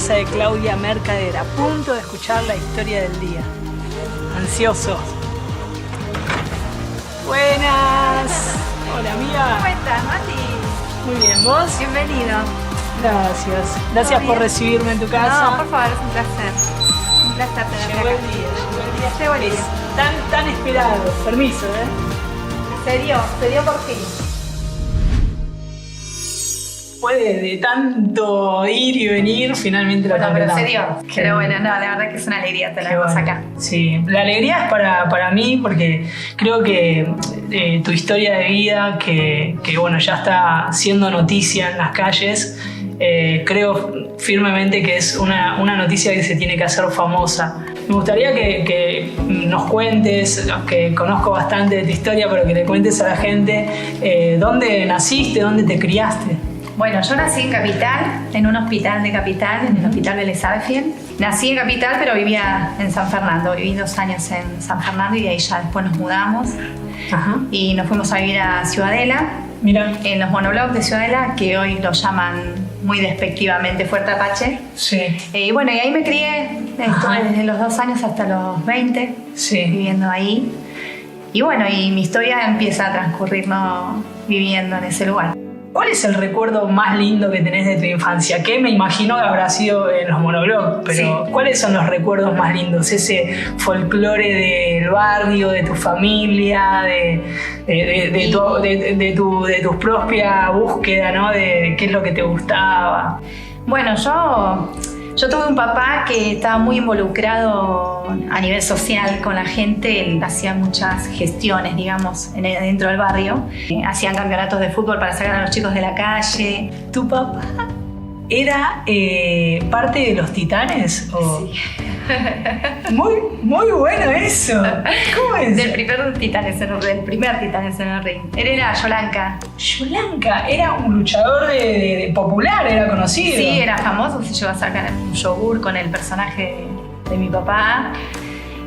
casa de Claudia Mercader, a punto de escuchar la historia del día. Ansioso. Buenas. Hola, amiga. ¿Cómo estás, Mati? Muy bien, ¿vos? Bienvenido. Gracias. Gracias por recibirme en tu casa. No, por favor, es un placer. Un placer tenerte Llegó acá. el día. Llegó el día. Es tan esperado. Permiso, Se dio por fin. Después de tanto ir y venir, finalmente lo Bueno, pero se concretamos. dio. Pero bueno, no, la verdad que es una alegría tenernos acá. Sí, la alegría es para mí porque creo que tu historia de vida, que bueno, ya está siendo noticia en las calles, creo firmemente que es una noticia que se tiene que hacer famosa. Me gustaría que nos cuentes, que conozco bastante de tu historia, pero que le cuentes a la gente dónde naciste, dónde te criaste. Bueno, yo nací en Capital, en un hospital de Capital, en el Hospital Vélez Arfield. Nací en Capital, pero vivía en San Fernando. Viví 2 años en San Fernando y de ahí ya después nos mudamos. Ajá. Y nos fuimos a vivir a Ciudadela. Mira. En los monoblocks de Ciudadela, que hoy lo llaman muy despectivamente Fuerte Apache. Sí. Y bueno, y ahí me crié. Estuve desde los 2 años hasta los 20 Sí. viviendo ahí. Y bueno, y mi historia empieza a transcurrir viviendo en ese lugar. ¿Cuál es el recuerdo más lindo que tenés de tu infancia? Que me imagino que habrá sido en los monoblocks, pero Sí. ¿cuáles son los recuerdos más lindos? Ese folclore del barrio, de tu familia, de tu propia búsqueda, ¿no? De qué es lo que te gustaba. Bueno, yo tuve un papá que estaba muy involucrado a nivel social con la gente. Él hacía muchas gestiones, digamos, dentro del barrio. Hacían campeonatos de fútbol para sacar a los chicos de la calle. ¿Tu papá era parte de los Titanes? ¿O? Sí. Muy bueno eso. ¿Cómo es? Del primer Titanes en el ring. Él era Yolanka. Yolanka era un luchador popular, era conocido. Sí, era famoso, se llevó a sacar un yogur con el personaje de mi papá.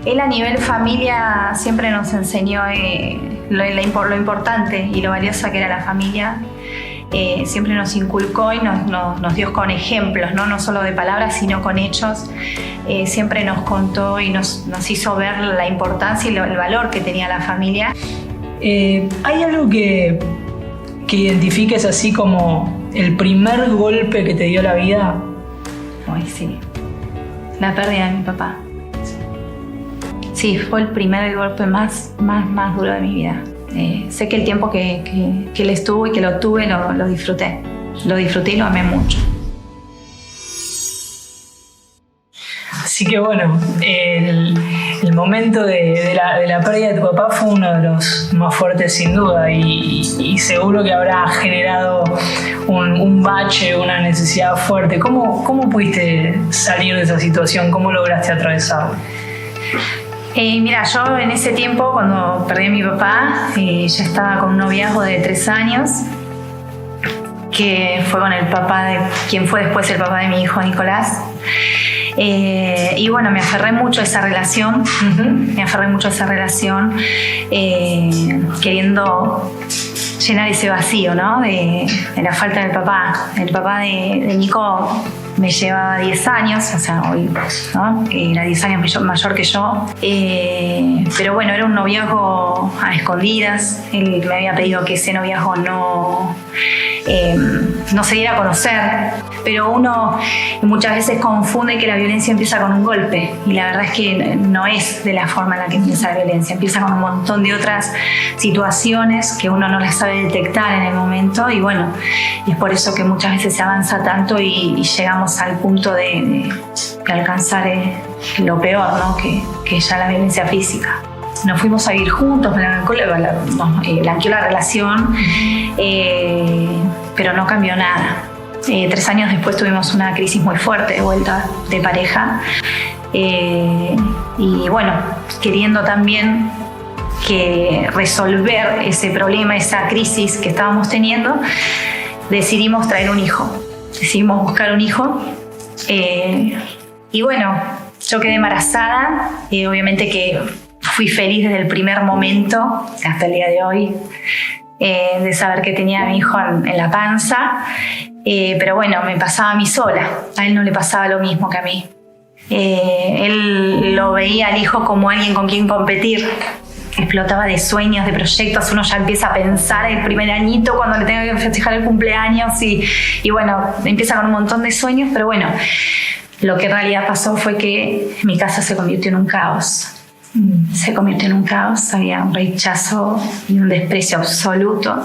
Él a nivel familia siempre nos enseñó lo importante y lo valiosa que era la familia. Siempre nos inculcó y nos dio con ejemplos, no solo de palabras, sino con hechos. Siempre nos contó y nos hizo ver la importancia y el valor que tenía la familia. ¿Hay algo que identifiques así como el primer golpe que te dio la vida? Ay, sí. La pérdida de mi papá. Sí, fue el primer golpe más duro de mi vida. Sé que el tiempo que él estuvo y que lo tuve lo disfruté. Lo disfruté y lo amé mucho. Así que bueno, el momento de la pérdida de tu papá fue uno de los más fuertes sin duda y seguro que habrá generado un bache, una necesidad fuerte. ¿Cómo pudiste salir de esa situación? ¿Cómo lograste atravesarlo? Mira, yo en ese tiempo, cuando perdí a mi papá, ya estaba con un noviazgo de 3 años, que fue con el papá de quien fue después el papá de mi hijo Nicolás. Y bueno, me aferré mucho a esa relación, queriendo llenar ese vacío, ¿no? de la falta del papá. El papá de Nico me llevaba 10 años, o sea, hoy, ¿no? Era 10 años mayor que yo. Pero bueno, era un noviazgo a escondidas. Él me había pedido que ese noviazgo no se diera a conocer. Pero uno muchas veces confunde que la violencia empieza con un golpe. Y la verdad es que no es de la forma en la que empieza la violencia. Empieza con un montón de otras situaciones que uno no las sabe detectar en el momento. Y bueno, es por eso que muchas veces se avanza tanto y llegamos al punto de alcanzar lo peor, ¿no? que ya la violencia física. Nos fuimos a vivir juntos, blanqueó la relación, pero no cambió nada. 3 años después tuvimos una crisis muy fuerte de vuelta de pareja y bueno, queriendo también resolver ese problema, esa crisis que estábamos teniendo, decidimos traer un hijo. Decidimos buscar un hijo y bueno, yo quedé embarazada y obviamente que fui feliz desde el primer momento hasta el día de hoy. de saber que tenía a mi hijo en la panza. Pero bueno, me pasaba a mí sola. A él no le pasaba lo mismo que a mí. Él lo veía al hijo como alguien con quien competir. Explotaba de sueños, de proyectos. Uno ya empieza a pensar el primer añito cuando le tenga que festejar el cumpleaños y bueno, empieza con un montón de sueños. Pero bueno, lo que en realidad pasó fue que mi casa se convirtió en un caos. Se convirtió en un caos. Había un rechazo y un desprecio absoluto.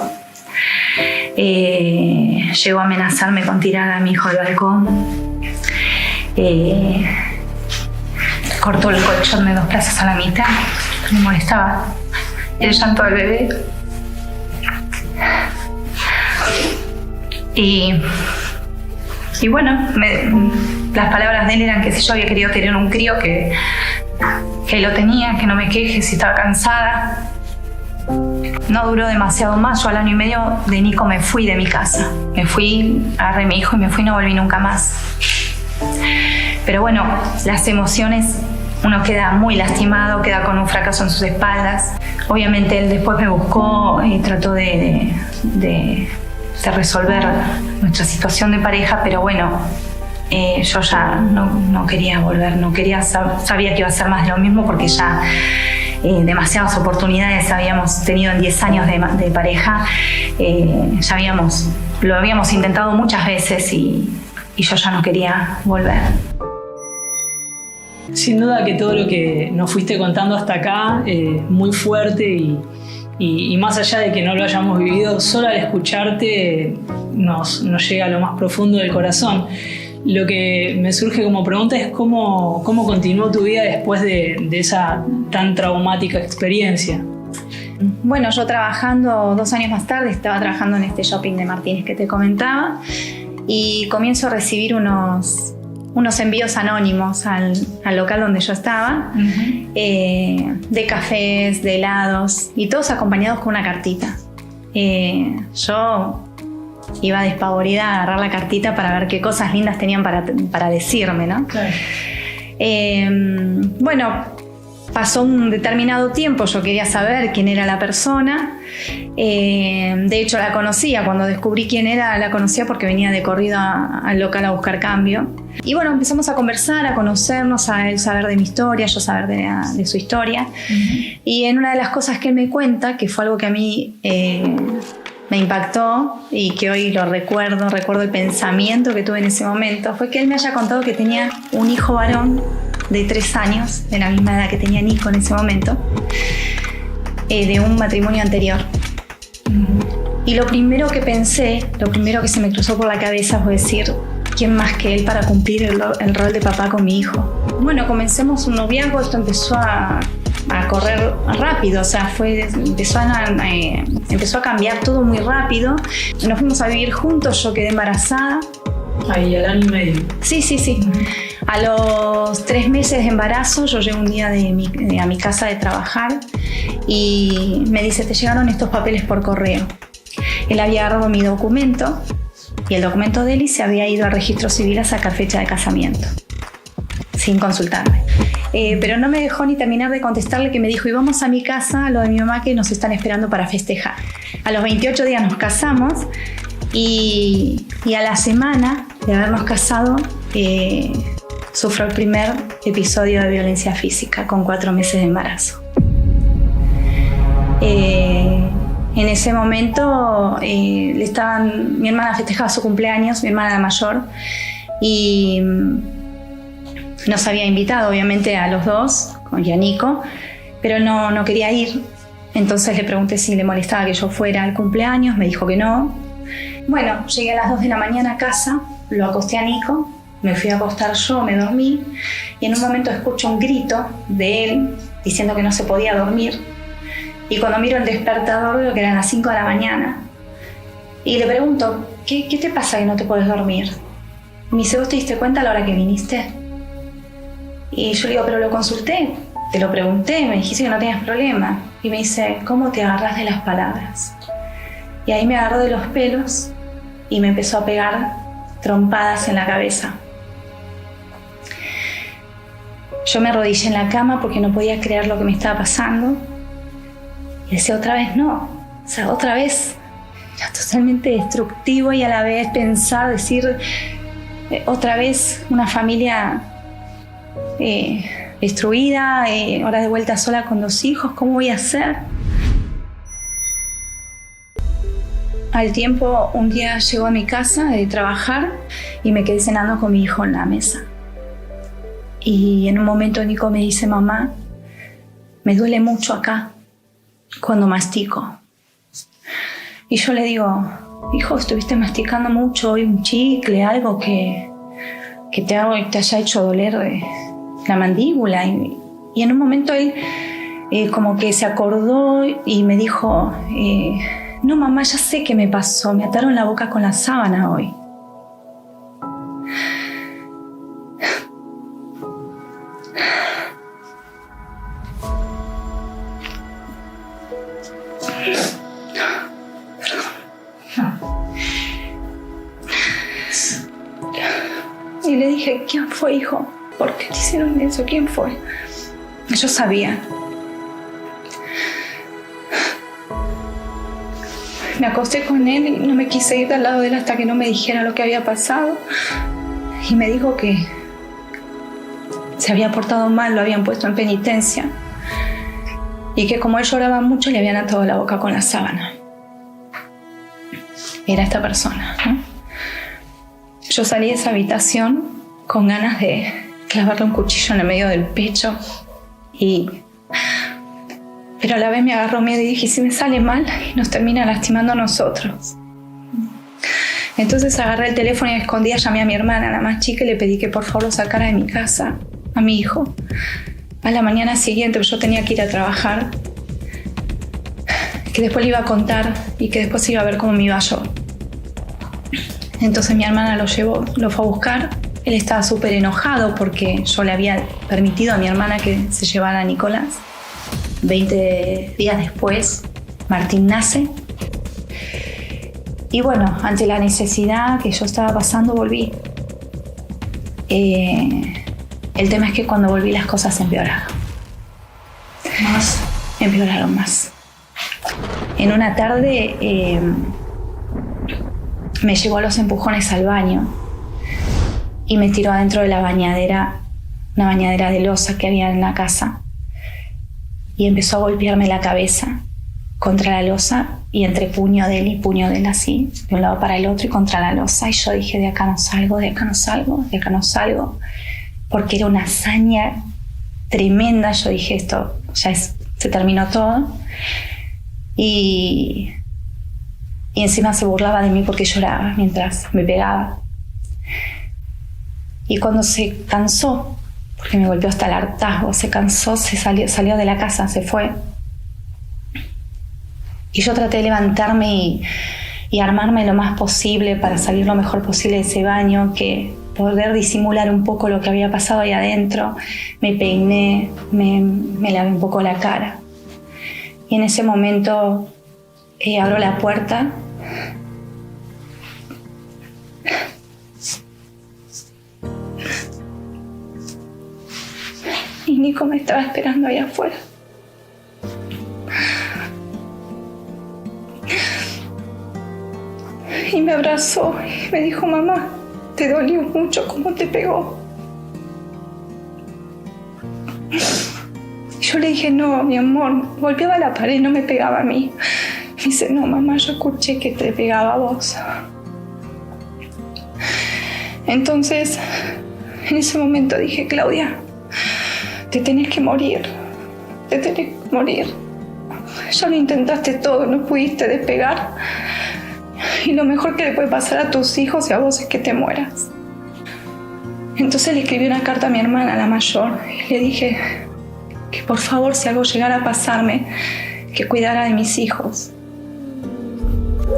Llegó a amenazarme con tirar a mi hijo del balcón. Cortó el colchón de 2 plazas a la mitad. Me molestaba el llanto del bebé. Y bueno, las palabras de él eran que si yo había querido tener un crío, que lo tenía, que no me queje si estaba cansada. No duró demasiado más. Yo al año y medio de Nico me fui de mi casa. Me fui, agarré a mi hijo y me fui y no volví nunca más. Pero bueno, las emociones, uno queda muy lastimado, queda con un fracaso en sus espaldas. Obviamente él después me buscó y trató de resolver nuestra situación de pareja, pero bueno, yo ya no quería volver, sabía que iba a ser más de lo mismo porque ya demasiadas oportunidades habíamos tenido en 10 años de pareja. Lo habíamos intentado muchas veces y yo ya no quería volver. Sin duda que todo lo que nos fuiste contando hasta acá es muy fuerte y más allá de que no lo hayamos vivido, solo al escucharte nos llega a lo más profundo del corazón. Lo que me surge como pregunta es cómo continuó tu vida después de esa tan traumática experiencia. Bueno, yo trabajando 2 años más tarde, estaba trabajando en este shopping de Martínez que te comentaba y comienzo a recibir unos envíos anónimos al local donde yo estaba, de cafés, de helados y todos acompañados con una cartita. Yo iba despavorida a agarrar la cartita para ver qué cosas lindas tenían para decirme, ¿no? Claro. Bueno, pasó un determinado tiempo, yo quería saber quién era la persona. De hecho la conocía, cuando descubrí quién era la conocía porque venía de corrido al local a buscar cambio. Y bueno, empezamos a conversar, a conocernos, a él saber de mi historia, yo saber de su historia. Y en una de las cosas que él me cuenta, que fue algo que a mí me impactó y que hoy lo recuerdo el pensamiento que tuve en ese momento, fue que él me haya contado que tenía un hijo varón de 3 años, de la misma edad que tenía Nico en ese momento, de un matrimonio anterior. Y lo primero que pensé, lo primero que se me cruzó por la cabeza fue decir, ¿quién más que él para cumplir el rol de papá con mi hijo? Bueno, comencemos un noviazgo, esto empezó a correr rápido, o sea, empezó a cambiar todo muy rápido. Nos fuimos a vivir juntos, yo quedé embarazada. Ahí, al año y medio. Sí. A los 3 meses de embarazo, yo llego un día a mi casa de trabajar y me dice, te llegaron estos papeles por correo. Él había agarrado mi documento y el documento de él y se había ido al registro civil a sacar fecha de casamiento, sin consultarme. Pero no me dejó ni terminar de contestarle, que me dijo, y vamos a mi casa, a lo de mi mamá, que nos están esperando para festejar. A los 28 días nos casamos y a la semana de habernos casado sufro el primer episodio de violencia física con 4 meses de embarazo. En ese momento mi hermana festejaba su cumpleaños, mi hermana la mayor, y nos había invitado obviamente a los dos, y a Nico, pero no quería ir. Entonces le pregunté si le molestaba que yo fuera al cumpleaños, me dijo que no. Bueno, llegué a las 2 de la mañana a casa, lo acosté a Nico, me fui a acostar yo, me dormí, y en un momento escucho un grito de él diciendo que no se podía dormir. Y cuando miro el despertador veo que eran las 5 de la mañana. Y le pregunto, ¿qué te pasa que no te puedes dormir? Y me dice, ¿vos te diste cuenta a la hora que viniste? Y yo le digo, pero lo consulté, te lo pregunté, me dijiste que no tenías problema. Y me dice, ¿cómo te agarras de las palabras? Y ahí me agarró de los pelos y me empezó a pegar trompadas en la cabeza. Yo me arrodillé en la cama porque no podía creer lo que me estaba pasando. Y decía otra vez, no, sea, otra vez, era totalmente destructivo y a la vez pensar, decir, otra vez una familia destruida, ahora de vuelta sola con 2 hijos, ¿cómo voy a hacer? Al tiempo, un día llegó a mi casa de trabajar y me quedé cenando con mi hijo en la mesa. Y en un momento Nico me dice, mamá, me duele mucho acá cuando mastico. Y yo le digo, hijo, estuviste masticando mucho hoy, un chicle, algo que te haya hecho doler la mandíbula. Y en un momento él como que se acordó y me dijo, no, mamá, ya sé qué me pasó. Me ataron la boca con la sábana hoy. Y le dije, ¿quién fue, hijo? ¿Por qué te hicieron eso? ¿Quién fue? Yo sabía. Me acosté con él y no me quise ir al lado de él hasta que no me dijera lo que había pasado. Y me dijo que se había portado mal, lo habían puesto en penitencia. Y que como él lloraba mucho, le habían atado la boca con la sábana. Era esta persona, ¿no? Yo salí de esa habitación con ganas de clavarle un cuchillo en el medio del pecho. Pero a la vez me agarró miedo y dije, si me sale mal y nos termina lastimando a nosotros. Entonces agarré el teléfono y a escondidas llamé a mi hermana, la más chica, y le pedí que por favor lo sacara de mi casa, a mi hijo. A la mañana siguiente, yo tenía que ir a trabajar, que después le iba a contar y que después iba a ver cómo me iba yo. Entonces mi hermana lo fue a buscar. Él estaba súper enojado porque yo le había permitido a mi hermana que se llevara a Nicolás. 20 días después, Martín nace. Y bueno, ante la necesidad que yo estaba pasando, volví. El tema es que cuando volví las cosas empeoraron. Empeoraron más. En una tarde me llevó a los empujones al baño y me tiró adentro de la bañadera, una bañadera de losa que había en la casa, y empezó a golpearme la cabeza contra la losa y entre puño de él y puño de él, así, de un lado para el otro y contra la losa. Y yo dije, de acá no salgo, de acá no salgo, de acá no salgo, porque era una hazaña tremenda. Yo dije, esto ya se terminó todo. Y encima se burlaba de mí porque lloraba mientras me pegaba. Y cuando se cansó, porque me golpeó hasta el hartazgo, se cansó, salió de la casa, se fue. Y yo traté de levantarme y armarme lo más posible para salir lo mejor posible de ese baño, que poder disimular un poco lo que había pasado ahí adentro. Me peiné, me lavé un poco la cara. Y en ese momento abro la puerta y Nico me estaba esperando allá afuera. Y me abrazó y me dijo, mamá, te dolió mucho cómo te pegó. Y yo le dije, no, mi amor, golpeaba la pared, no me pegaba a mí. Me dice, no, mamá, yo escuché que te pegaba a vos. Entonces, en ese momento dije, Claudia, te tenés que morir, te tenés que morir. Ya lo intentaste todo, no pudiste despegar. Y lo mejor que le puede pasar a tus hijos y a vos es que te mueras. Entonces le escribí una carta a mi hermana, la mayor, y le dije que por favor, si algo llegara a pasarme, que cuidara de mis hijos.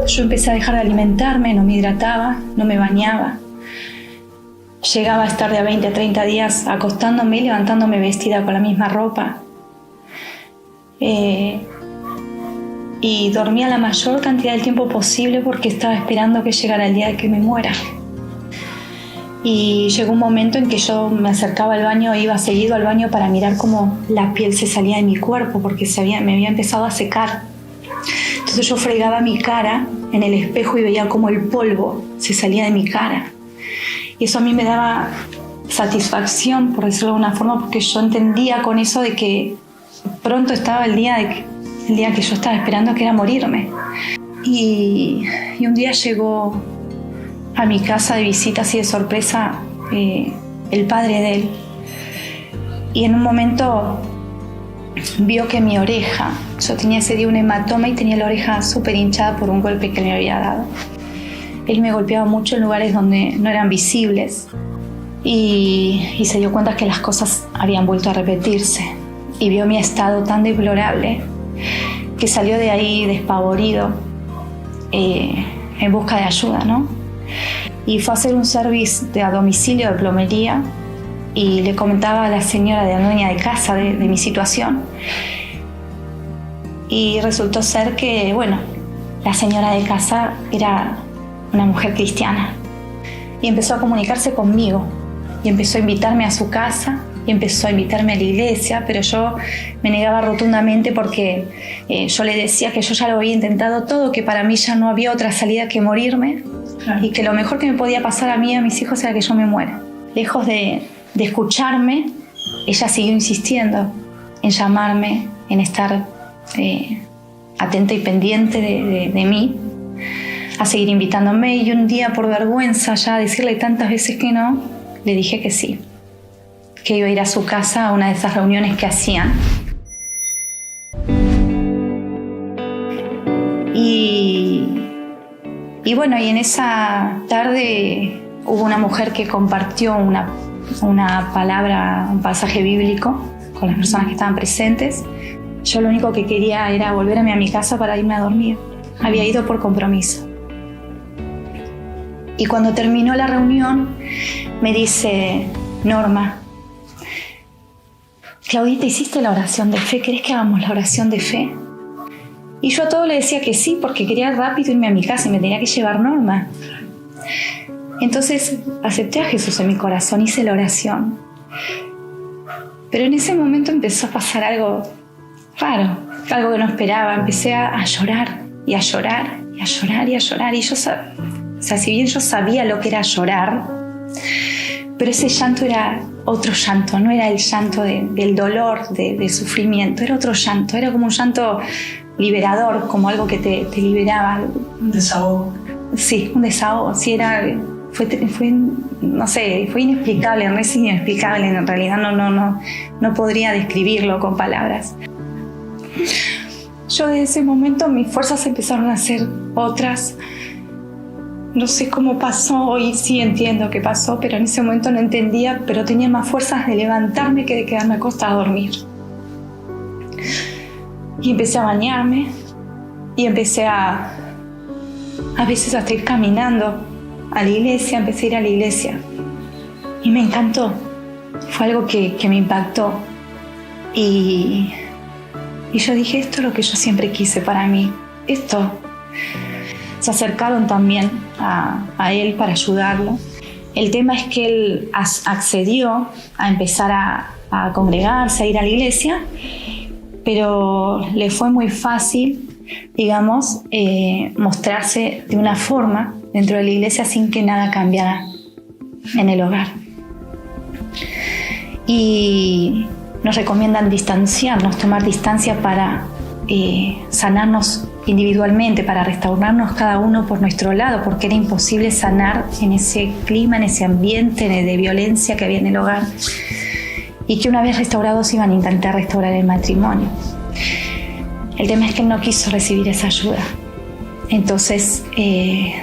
Yo empecé a dejar de alimentarme, no me hidrataba, no me bañaba. Llegaba a estar de a 20 a 30 días acostándome y levantándome vestida con la misma ropa. Y dormía la mayor cantidad del tiempo posible porque estaba esperando que llegara el día de que me muera. Y llegó un momento en que yo me acercaba al baño, iba seguido al baño para mirar cómo la piel se salía de mi cuerpo porque me había empezado a secar. Entonces Entonces yo fregaba mi cara en el espejo y veía como el polvo se salía de mi cara. Y eso a mí me daba satisfacción, por decirlo de alguna forma, porque yo entendía con eso de que pronto estaba el día que yo estaba esperando, que era morirme. Y un día llegó a mi casa de visita, así de sorpresa, el padre de él. Y en un momento vio que mi oreja, yo tenía ese día un hematoma y tenía la oreja súper hinchada por un golpe que me había dado. Él me golpeaba mucho en lugares donde no eran visibles y se dio cuenta que las cosas habían vuelto a repetirse y vio mi estado tan deplorable que salió de ahí despavorido en busca de ayuda, ¿no? Y fue a hacer un service a domicilio de plomería y le comentaba a la señora, de la dueña de casa, de mi situación. Y resultó ser que, bueno, la señora de casa era una mujer cristiana. Y empezó a comunicarse conmigo. Y empezó a invitarme a su casa. Y empezó a invitarme a la iglesia. Pero yo me negaba rotundamente porque yo le decía que yo ya lo había intentado todo, que para mí ya no había otra salida que morirme. Claro. Y que lo mejor que me podía pasar a mí y a mis hijos era que yo me muera. Lejos de escucharme, ella siguió insistiendo en llamarme, en estar atenta y pendiente de mí, a seguir invitándome. Y un día, por vergüenza ya decirle tantas veces que no, le dije que sí, que iba a ir a su casa a una de esas reuniones que hacían. Y bueno, y en esa tarde hubo una mujer que compartió una palabra, un pasaje bíblico con las personas que estaban presentes. Yo lo único que quería era volverme a mi casa para irme a dormir. Había ido por compromiso. Y cuando terminó la reunión, me dice: Norma, Claudita, ¿hiciste la oración de fe? ¿Querés que hagamos la oración de fe? Y yo a todo le decía que sí, porque quería rápido irme a mi casa y me tenía que llevar Norma. Entonces acepté a Jesús en mi corazón, hice la oración. Pero en ese momento empezó a pasar algo raro, algo que no esperaba. Empecé a llorar y a llorar y a llorar y a llorar. Y yo, si bien yo sabía lo que era llorar, pero ese llanto era otro llanto, no era el llanto del dolor, del sufrimiento, era otro llanto, era como un llanto liberador, como algo que te liberaba. Un desahogo. Sí, un desahogo, sí, no sé, fue inexplicable, no es inexplicable en realidad, no podría describirlo con palabras. Yo desde ese momento mis fuerzas empezaron a ser otras. No sé cómo pasó, hoy sí entiendo qué pasó, pero en ese momento no entendía, pero tenía más fuerzas de levantarme que de quedarme acostada a dormir. Y empecé a bañarme y empecé a veces hasta ir caminando a la iglesia, empecé a ir a la iglesia y me encantó. Fue algo que me impactó y yo dije, esto es lo que yo siempre quise para mí. Esto. Se acercaron también a él para ayudarlo. El tema es que él accedió a empezar a congregarse, a ir a la iglesia, pero le fue muy fácil, digamos, mostrarse de una forma dentro de la iglesia sin que nada cambiara en el hogar. Y nos recomiendan distanciarnos, tomar distancia para sanarnos individualmente, para restaurarnos cada uno por nuestro lado, porque era imposible sanar en ese clima, en ese ambiente de violencia que había en el hogar, y que una vez restaurados iban a intentar restaurar el matrimonio. El tema es que él no quiso recibir esa ayuda. Entonces,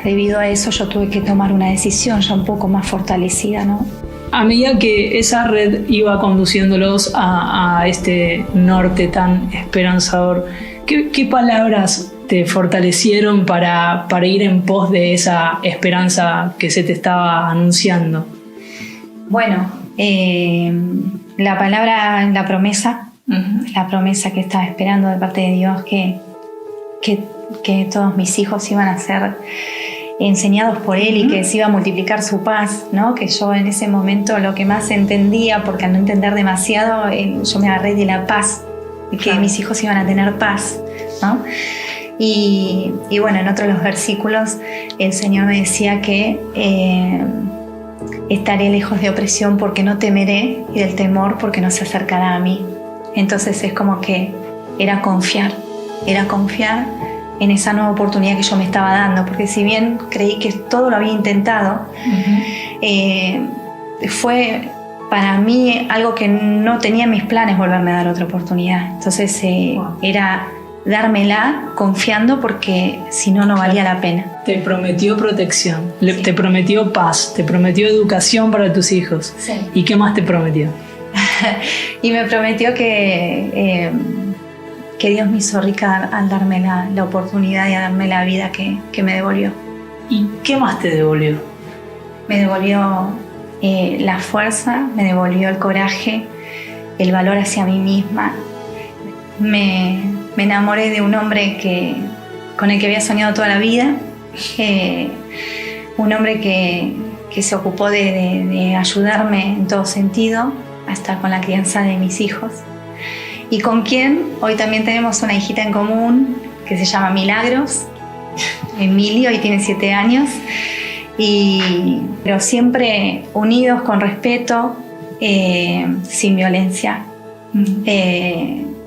debido a eso, yo tuve que tomar una decisión ya un poco más fortalecida, ¿no? A medida que esa red iba conduciéndolos a este norte tan esperanzador, ¿qué palabras te fortalecieron para ir en pos de esa esperanza que se te estaba anunciando? Bueno, la palabra, la promesa, la promesa que estaba esperando de parte de Dios, que todos mis hijos iban a ser enseñados por Él y que se iba a multiplicar su paz, ¿no? Que yo en ese momento lo que más entendía, porque al no entender demasiado, yo me agarré de la paz, de que mis hijos iban a tener paz, ¿no? Y bueno, en otro de los versículos el Señor me decía que estaré lejos de opresión porque no temeré, y del temor porque no se acercará a mí. Entonces es como que era confiar en esa nueva oportunidad que yo me estaba dando, porque si bien creí que todo lo había intentado, fue para mí algo que no tenía en mis planes volverme a dar otra oportunidad. Entonces era dármela confiando, porque si no, no valía la pena. Te prometió protección, Sí. te prometió paz, te prometió educación para tus hijos. Sí. ¿Y qué más te prometió? Y me prometió que Dios me hizo rica al darme la oportunidad y a darme la vida que me devolvió. ¿Y qué más te devolvió? Me devolvió la fuerza, me devolvió el coraje, el valor hacia mí misma. Me enamoré de un hombre con el que había soñado toda la vida, un hombre que se ocupó de ayudarme en todo sentido, hasta con la crianza de mis hijos, y con quien hoy también tenemos una hijita en común que se llama Milagros, Emilio, y tiene 7 años, pero siempre unidos con respeto, sin violencia,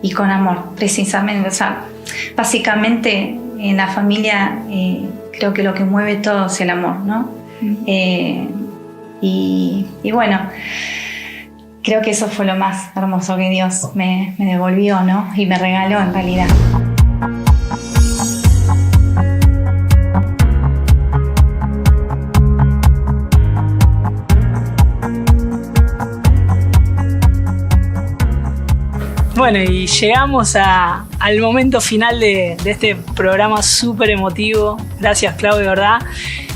y con amor, precisamente. O sea, básicamente en la familia creo que lo que mueve todo es el amor, ¿no? Y bueno, creo que eso fue lo más hermoso que Dios me devolvió, ¿no? Y me regaló en realidad. Bueno, y llegamos al momento final de este programa súper emotivo. Gracias, Clau, de verdad.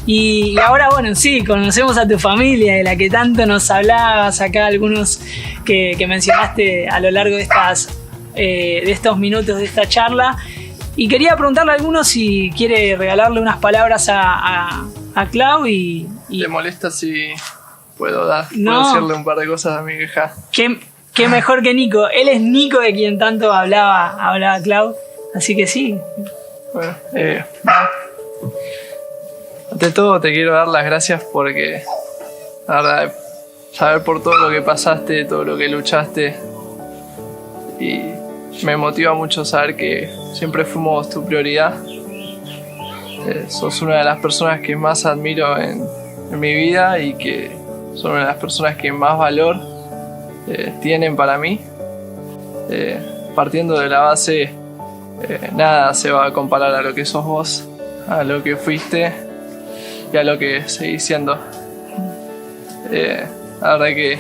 Y ahora, bueno, sí, conocemos a tu familia, de la que tanto nos hablabas acá, algunos que mencionaste a lo largo de estos minutos de esta charla. Y quería preguntarle a algunos si quiere regalarle unas palabras a Clau y... ¿Te molesta si puedo No. decirle un par de cosas a mi hija? Qué mejor que Nico. Él es Nico, de quien tanto hablaba Clau. Así que sí. Bueno, ante todo te quiero dar las gracias porque, la verdad, saber por todo lo que pasaste, todo lo que luchaste, y me motiva mucho saber que siempre fuimos tu prioridad. Sos una de las personas que más admiro en mi vida y que son una de las personas que más valor tienen para mí. Partiendo de la base, nada se va a comparar a lo que sos vos, a lo que fuiste y a lo que seguís siendo. La verdad que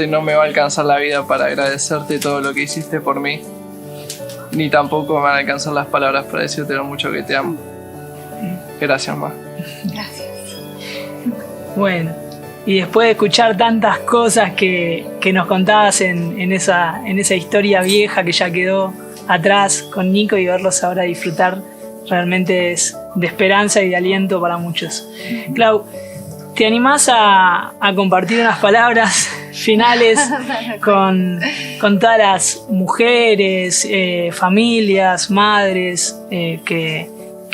no me va a alcanzar la vida para agradecerte todo lo que hiciste por mí, ni tampoco me van a alcanzar las palabras para decirte lo mucho que te amo. Gracias, Ma. Gracias. Bueno, y después de escuchar tantas cosas que nos contabas en esa historia vieja que ya quedó atrás con Nico, y verlos ahora disfrutar, realmente es de esperanza y de aliento para muchos. Clau, ¿te animás a compartir unas palabras finales con todas las mujeres, familias, madres que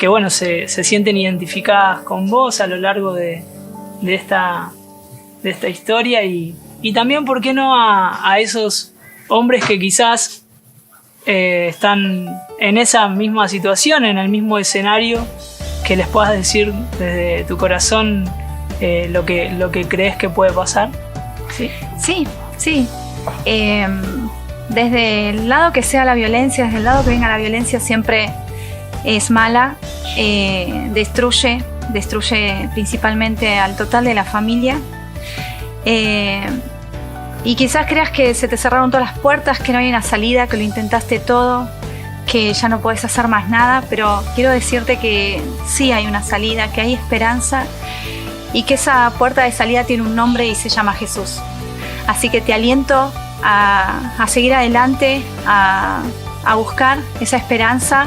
bueno, se sienten identificadas con vos a lo largo de esta historia, y también, ¿por qué no, a esos hombres que quizás están en esa misma situación, en el mismo escenario, que les puedas decir desde tu corazón lo que crees que puede pasar? Sí. Desde el lado que sea la violencia, desde el lado que venga la violencia, siempre es mala, destruye principalmente al total de la familia. Y quizás creas que se te cerraron todas las puertas, que no hay una salida, que lo intentaste todo, que ya no puedes hacer más nada, pero quiero decirte que sí hay una salida, que hay esperanza, y que esa puerta de salida tiene un nombre y se llama Jesús. Así que te aliento a seguir adelante, a buscar esa esperanza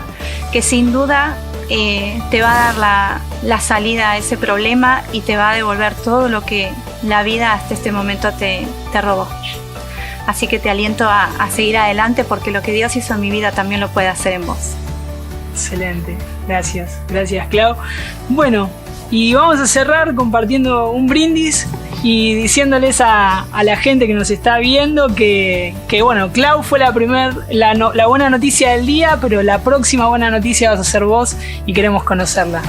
que sin duda te va a dar la salida a ese problema y te va a devolver todo lo que la vida hasta este momento te robó. Así que te aliento a seguir adelante, porque lo que Dios hizo en mi vida también lo puede hacer en vos. Excelente, gracias Clau. Bueno, y vamos a cerrar compartiendo un brindis y diciéndoles a la gente que nos está viendo que bueno, Clau fue la buena noticia del día, pero la próxima buena noticia vas a ser vos y queremos conocerla.